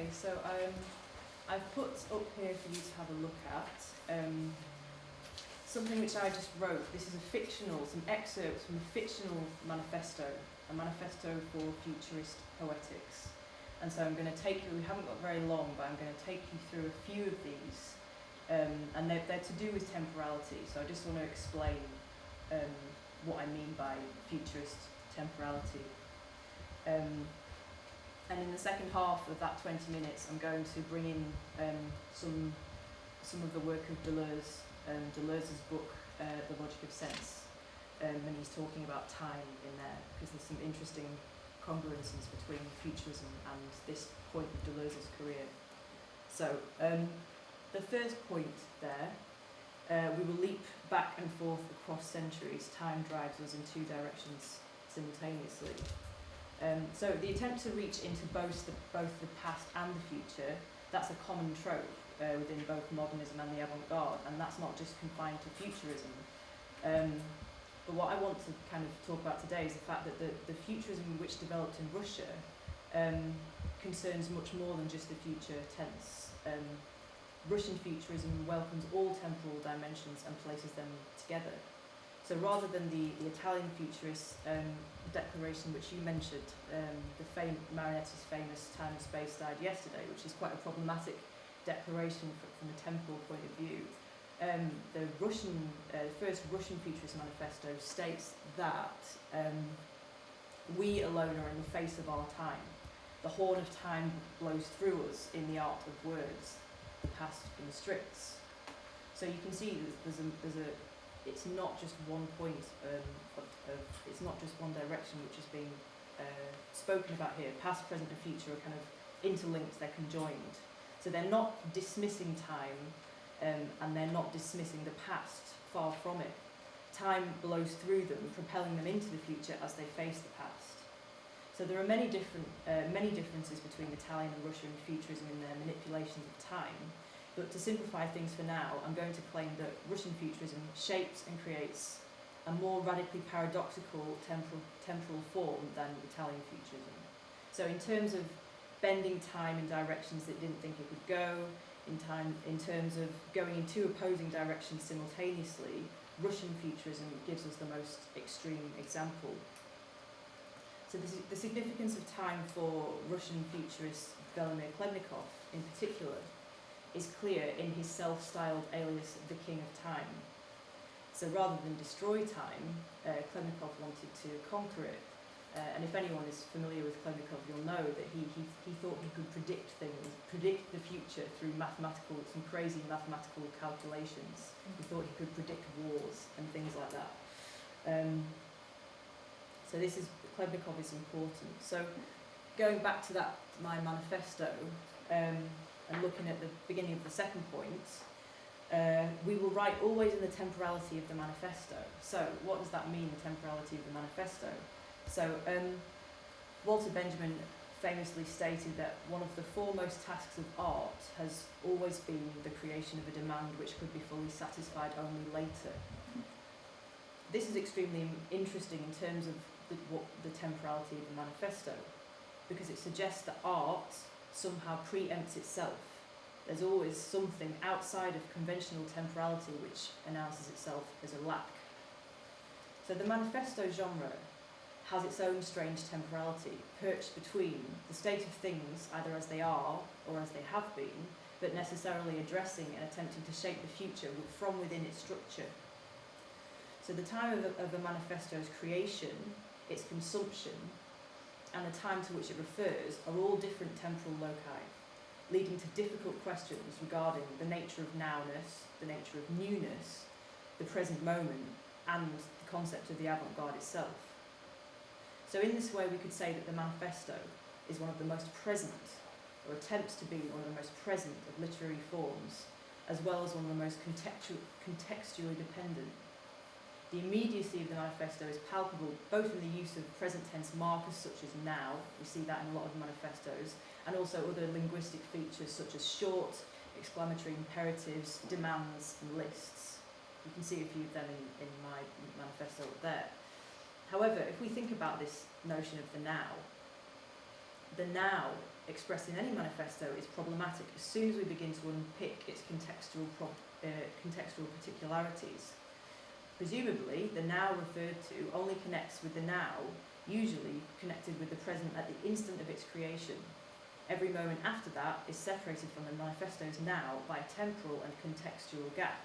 Okay, so I've put up here for you to have a look at something which I just wrote. This is some excerpts from a fictional manifesto, a manifesto for futurist poetics. And so I'm going to take you, we haven't got very long, but I'm going to take you through a few of these. And they're to do with temporality, so I just want to explain what I mean by futurist temporality. And in the second half of that 20 minutes, I'm going to bring in some of the work of Deleuze, Deleuze's book, The Logic of Sense, and he's talking about time in there, because there's some interesting congruences between futurism and this point of Deleuze's career. So, the first point there, we will leap back and forth across centuries. Time drives us in two directions simultaneously. So the attempt to reach into both the past and the future, that's a common trope within both modernism and the avant-garde, and that's not just confined to futurism. But what I want to kind of talk about today is the fact that the futurism which developed in Russia concerns much more than just the future tense. Russian futurism welcomes all temporal dimensions and places them together. So rather than the Italian futurist declaration which you mentioned, Marinetti's famous Time and Space Died Yesterday, which is quite a problematic declaration from a temporal point of view, the first Russian futurist manifesto states that we alone are in the face of our time. The horn of time blows through us in the art of words, the past constricts. So you can see it's not just one point it's not just one direction which is being spoken about here. Past, present and future are kind of interlinked, they're conjoined. So they're not dismissing time and they're not dismissing the past, far from it. Time blows through them, propelling them into the future as they face the past. So there are many differences between Italian and Russian futurism in their manipulations of time. But to simplify things for now, I'm going to claim that Russian futurism shapes and creates a more radically paradoxical temporal form than Italian futurism. So in terms of bending time in directions that didn't think it could go, in terms of going in two opposing directions simultaneously, Russian futurism gives us the most extreme example. So the significance of time for Russian futurist Vladimir Khlebnikov in particular is clear in his self-styled alias, the King of Time. So rather than destroy time, Khlebnikov wanted to conquer it. And if anyone is familiar with Khlebnikov, you'll know that he thought he could predict the future through some crazy mathematical calculations. He thought he could predict wars and things like that. So Khlebnikov is important. So going back to my manifesto, and looking at the beginning of the second point, we will write always in the temporality of the manifesto. So what does that mean, the temporality of the manifesto? So Walter Benjamin famously stated that one of the foremost tasks of art has always been the creation of a demand which could be fully satisfied only later. This is extremely interesting in terms of the temporality of the manifesto, because it suggests that art somehow preempts itself. There's always something outside of conventional temporality which announces itself as a lack. So the manifesto genre has its own strange temporality, perched between the state of things either as they are or as they have been, but necessarily addressing and attempting to shape the future from within its structure. So the time of the manifesto's creation, its consumption, and the time to which it refers are all different temporal loci, leading to difficult questions regarding the nature of nowness, the nature of newness, the present moment, and the concept of the avant-garde itself. So in this way we could say that the manifesto is one of the most present, or attempts to be one of the most present of literary forms, as well as one of the most contextually dependent. The immediacy of the manifesto is palpable both in the use of present tense markers such as now, we see that in a lot of manifestos, and also other linguistic features such as short, exclamatory imperatives, demands and lists. You can see a few of them in my manifesto up there. However, if we think about this notion of the now, the now expressed in any manifesto is problematic as soon as we begin to unpick its contextual particularities. Presumably, the now referred to only connects with the now, usually connected with the present at the instant of its creation. Every moment after that is separated from the manifesto's now by a temporal and contextual gap.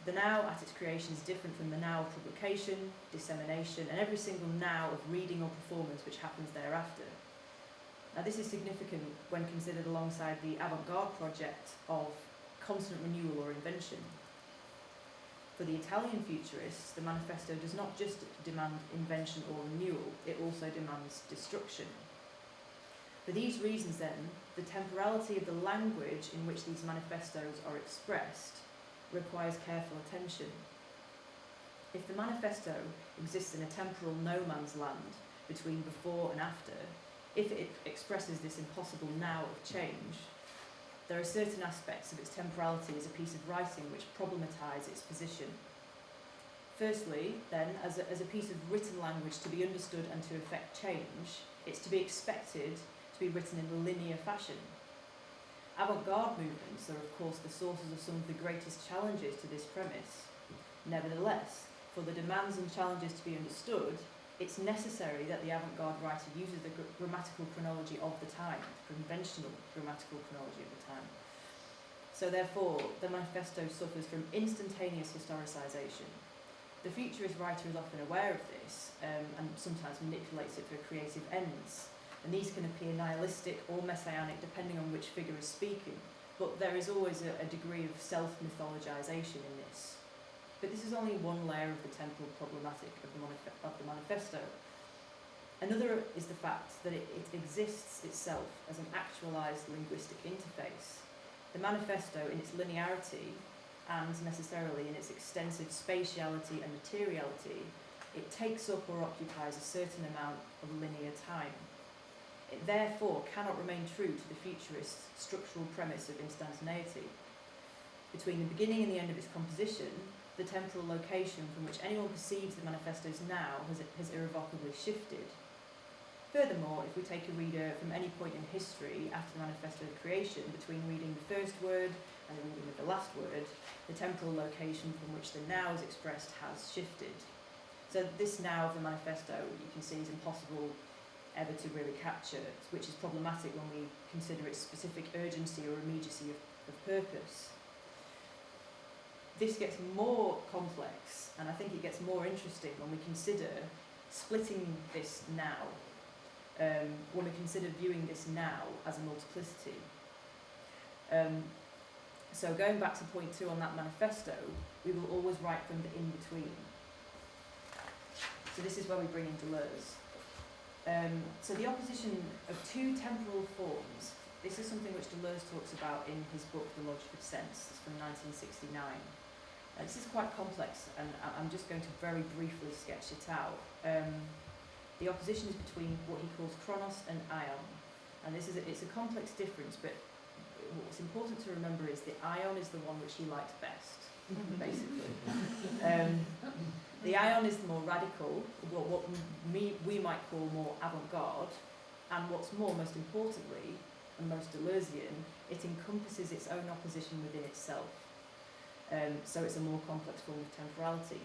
The now at its creation is different from the now of publication, dissemination, and every single now of reading or performance which happens thereafter. Now, this is significant when considered alongside the avant-garde project of constant renewal or invention. For the Italian futurists, the manifesto does not just demand invention or renewal, it also demands destruction. For these reasons, then, the temporality of the language in which these manifestos are expressed requires careful attention. If the manifesto exists in a temporal no man's land between before and after, if it expresses this impossible now of change, there are certain aspects of its temporality as a piece of writing which problematise its position. Firstly, then, as a piece of written language to be understood and to effect change, it's to be expected to be written in a linear fashion. Avant-garde movements are, of course, the sources of some of the greatest challenges to this premise. Nevertheless, for the demands and challenges to be understood, it's necessary that the avant-garde writer uses the grammatical chronology of the time, the conventional grammatical chronology of the time. So therefore, the manifesto suffers from instantaneous historicisation. The futurist writer is often aware of this and sometimes manipulates it for creative ends. And these can appear nihilistic or messianic depending on which figure is speaking, but there is always a degree of self-mythologisation in this. But this is only one layer of the temporal problematic of the manifesto. Another is the fact that it exists itself as an actualised linguistic interface. The manifesto, in its linearity and necessarily in its extensive spatiality and materiality, it takes up or occupies a certain amount of linear time. It therefore cannot remain true to the futurist structural premise of instantaneity. Between the beginning and the end of its composition, the temporal location from which anyone perceives the manifesto's now has irrevocably shifted. Furthermore, if we take a reader from any point in history after the manifesto's creation, between reading the first word and the reading of the last word, the temporal location from which the now is expressed has shifted. So this now of the manifesto, you can see, is impossible ever to really capture, which is problematic when we consider its specific urgency or immediacy of purpose. This gets more complex, and I think it gets more interesting when we consider splitting this now, when we consider viewing this now as a multiplicity. So going back to point 2 on that manifesto, we will always write from the in-between. So this is where we bring in Deleuze. So the opposition of 2 temporal forms, this is something which Deleuze talks about in his book The Logic of Sense. It's from 1969. This is quite complex, and I'm just going to very briefly sketch it out. The opposition is between what he calls chronos and ion, and it's a complex difference, but what's important to remember is the ion is the one which he likes best, basically. The ion is the more radical, what we might call more avant-garde, and what's more, most importantly, and most Deleuzian, it encompasses its own opposition within itself. So it's a more complex form of temporality.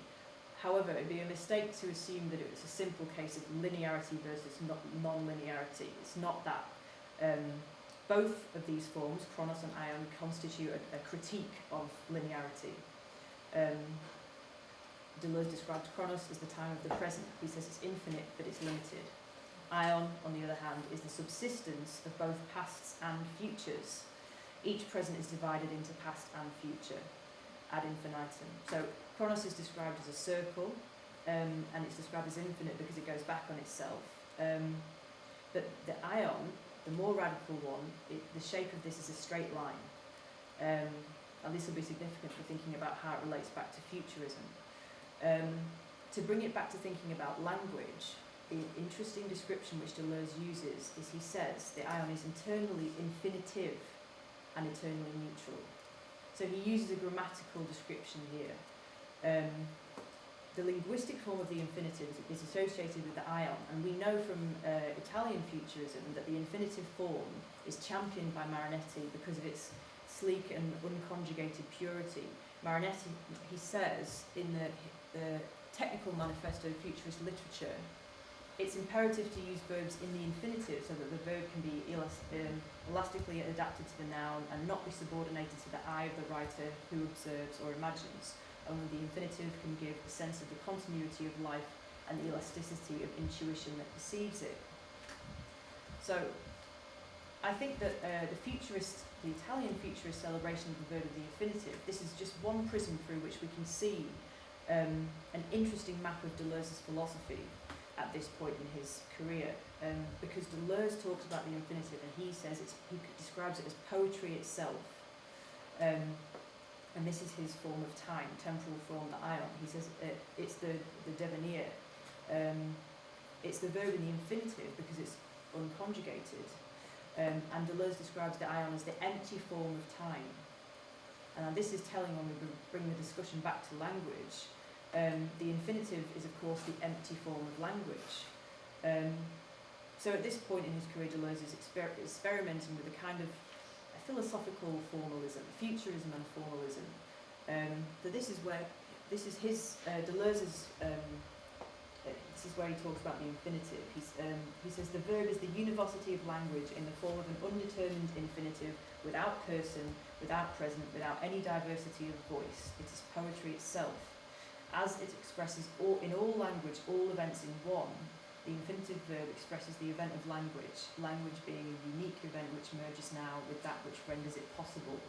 However, it would be a mistake to assume that it's a simple case of linearity versus non-linearity. It's not that. Both of these forms, chronos and ion, constitute a critique of linearity. Deleuze describes chronos as the time of the present. He says it's infinite, but it's limited. Ion, on the other hand, is the subsistence of both pasts and futures. Each present is divided into past and future, ad infinitum. So chronos is described as a circle, and it's described as infinite because it goes back on itself. But the ion, the more radical one, the shape of this is a straight line. And this will be significant for thinking about how it relates back to futurism. To bring it back to thinking about language, the interesting description which Deleuze uses is he says the ion is internally infinitive and eternally neutral. So he uses a grammatical description here. the linguistic form of the infinitive is associated with the ion, and we know from Italian futurism that the infinitive form is championed by Marinetti because of its sleek and unconjugated purity. Marinetti, he says in the technical manifesto of futurist literature, it's imperative to use verbs in the infinitive so that the verb can be elastically adapted to the noun and not be subordinated to the eye of the writer who observes or imagines. Only the infinitive can give a sense of the continuity of life and the elasticity of intuition that perceives it. So I think that the Italian futurist celebration of the verb of the infinitive, this is just one prism through which we can see an interesting map of Deleuze's philosophy at this point in his career, because Deleuze talks about the infinitive and he says he describes it as poetry itself, and this is his form of time, temporal form, the ion. He says it's the devenir, it's the verb in the infinitive because it's unconjugated, and Deleuze describes the ion as the empty form of time. And this is telling when we bring the discussion back to language. The infinitive is, of course, the empty form of language. So at this point in his career, Deleuze is experimenting with a kind of a philosophical formalism, futurism and formalism. This is where he talks about the infinitive. He says the verb is the univocity of language in the form of an undetermined infinitive, without person, without present, without any diversity of voice. It is poetry itself. As it expresses in all language all events in one, the infinitive verb expresses the event of language, language being a unique event which merges now with that which renders it possible.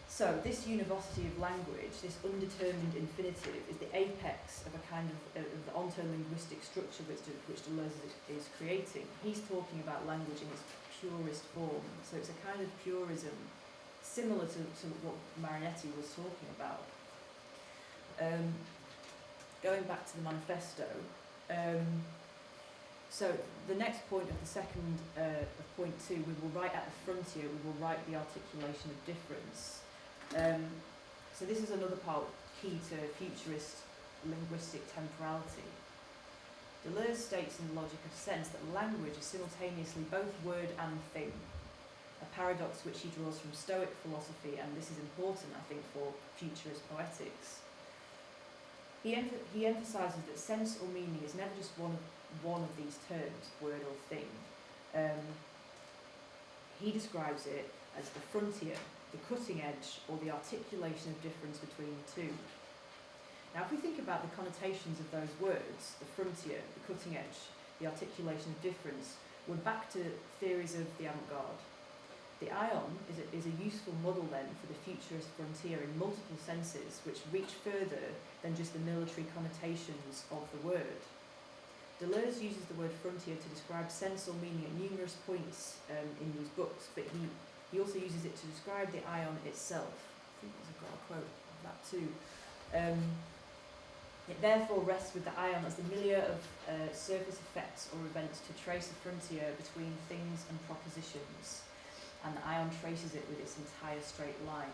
So this univocity of language, this undetermined infinitive, is the apex of a kind of the ontolinguistic structure which Deleuze is creating. He's talking about language in its purest form, so it's a kind of purism similar to what Marinetti was talking about. Going back to the manifesto, so the next point of the second, of point 2, we will write at the frontier, we will write the articulation of difference. So this is another part key to futurist linguistic temporality. Deleuze states in the Logic of Sense that language is simultaneously both word and thing, a paradox which he draws from Stoic philosophy, and this is important, I think, for futurist poetics. He emphasises that sense or meaning is never just one of these terms, word or thing. He describes it as the frontier, the cutting edge, or the articulation of difference between the two. Now, if we think about the connotations of those words, the frontier, the cutting edge, the articulation of difference, we're back to theories of the avant-garde. The ion is a useful model then for the futurist frontier in multiple senses, which reach further than just the military connotations of the word. Deleuze uses the word frontier to describe sense or meaning at numerous points in these books, but he also uses it to describe the ion itself. I think I've got a quote of that too. It therefore rests with the ion as the milieu of surface effects or events to trace a frontier between things and propositions, and the ion traces it with its entire straight line.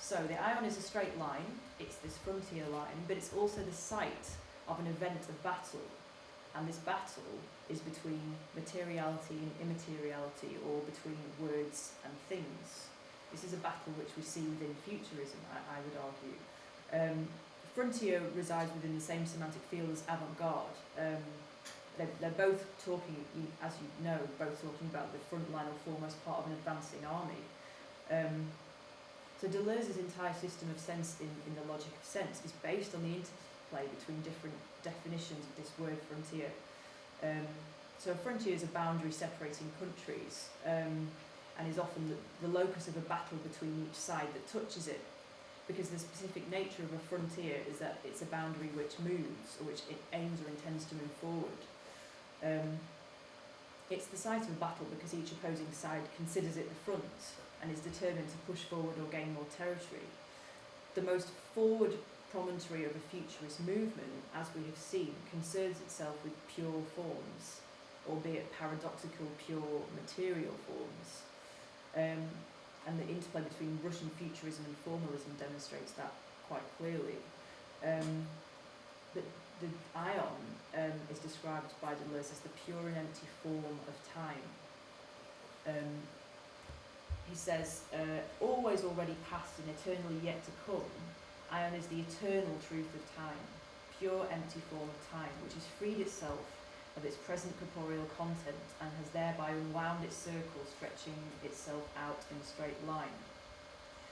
So the ion is a straight line, it's this frontier line, but it's also the site of an event of battle, and this battle is between materiality and immateriality, or between words and things. This is a battle which we see within futurism, I would argue. Frontier resides within the same semantic field as avant-garde. They're both talking, as you know, both talking about the front line or foremost part of an advancing army. So Deleuze's entire system of sense in the Logic of Sense is based on the interplay between different definitions of this word frontier. So a frontier is a boundary separating countries, and is often the locus of a battle between each side that touches it, because the specific nature of a frontier is that it's a boundary which moves, or which it aims or intends to move forward. It's the site of a battle because each opposing side considers it the front and is determined to push forward or gain more territory. The most forward promontory of a futurist movement, as we have seen, concerns itself with pure forms, albeit paradoxical pure material forms. And the interplay between Russian futurism and formalism demonstrates that quite clearly. But the ion is described by Deleuze as the pure and empty form of time. He says, always already past and eternally yet to come, ion is the eternal truth of time, pure empty form of time, which has freed itself of its present corporeal content and has thereby unwound its circle, stretching itself out in a straight line.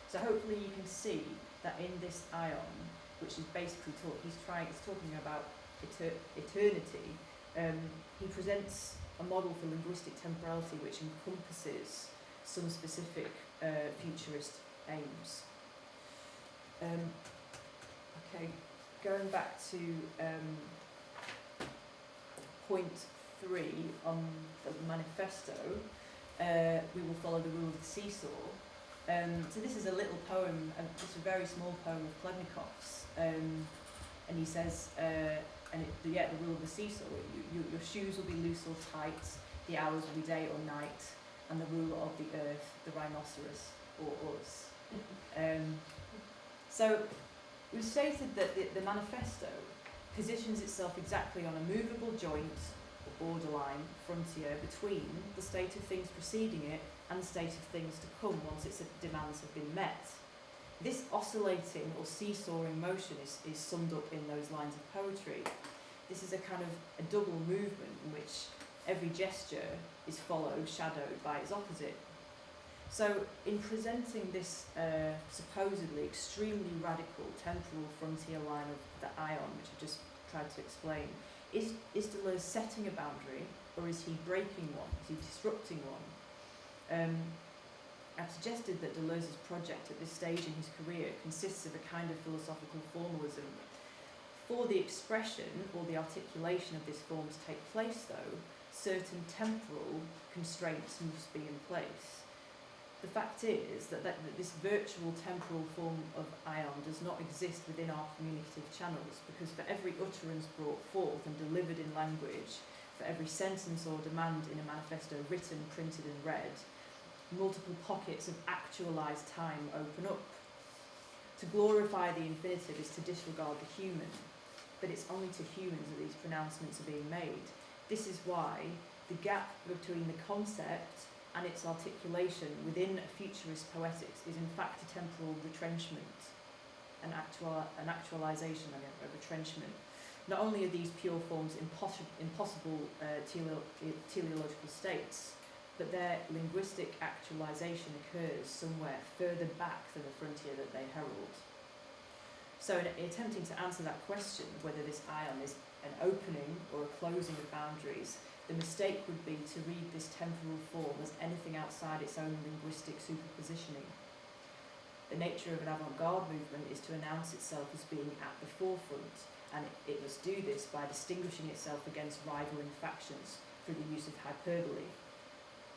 So hopefully you can see that in this ion, which is basically he's talking about eternity, he presents a model for linguistic temporality which encompasses some specific futurist aims. Okay, going back to point 3 on the manifesto, we will follow the rule of the seesaw. So this is a little poem, just a very small poem of Khlebnikov's, and he says, the rule of the seesaw, your shoes will be loose or tight, the hours will be day or night, and the ruler of the earth, the rhinoceros, or us. So we've stated that the manifesto positions itself exactly on a movable joint or borderline frontier between the state of things preceding it and the state of things to come once its demands have been met. This oscillating or seesawing motion is summed up in those lines of poetry. This is a kind of a double movement in which every gesture is shadowed by its opposite. So in presenting this supposedly extremely radical temporal frontier line of the ion, which I've just tried to explain, is Deleuze setting a boundary, or is he breaking one? Is he disrupting one? I've suggested that Deleuze's project at this stage in his career consists of a kind of philosophical formalism. For the expression or the articulation of this form to take place, though, certain temporal constraints must be in place. The fact is that this virtual temporal form of ion does not exist within our communicative channels, because for every utterance brought forth and delivered in language, for every sentence or demand in a manifesto written, printed and read, multiple pockets of actualised time open up. To glorify the infinitive is to disregard the human, but it's only to humans that these pronouncements are being made. This is why the gap between the concept and its articulation within a futurist poetics is in fact a temporal retrenchment, an actualisation, a retrenchment. Not only are these pure forms impossible teleological states, but their linguistic actualisation occurs somewhere further back than the frontier that they herald. So in attempting to answer that question, whether this ion is an opening or a closing of boundaries, the mistake would be to read this temporal form as anything outside its own linguistic superpositioning. The nature of an avant-garde movement is to announce itself as being at the forefront, and it must do this by distinguishing itself against rivaling factions through the use of hyperbole.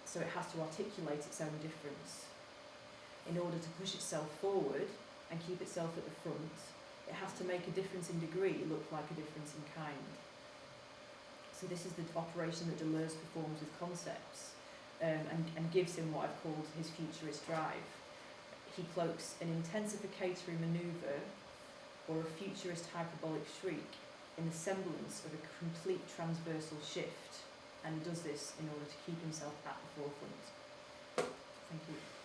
So it has to articulate its own difference. In order to push itself forward and keep itself at the front, it has to make a difference in degree look like a difference in kind. So this is the operation that Deleuze performs with concepts, and gives him what I've called his futurist drive. He cloaks an intensificatory manoeuvre or a futurist hyperbolic shriek in the semblance of a complete transversal shift, and he does this in order to keep himself at the forefront. Thank you.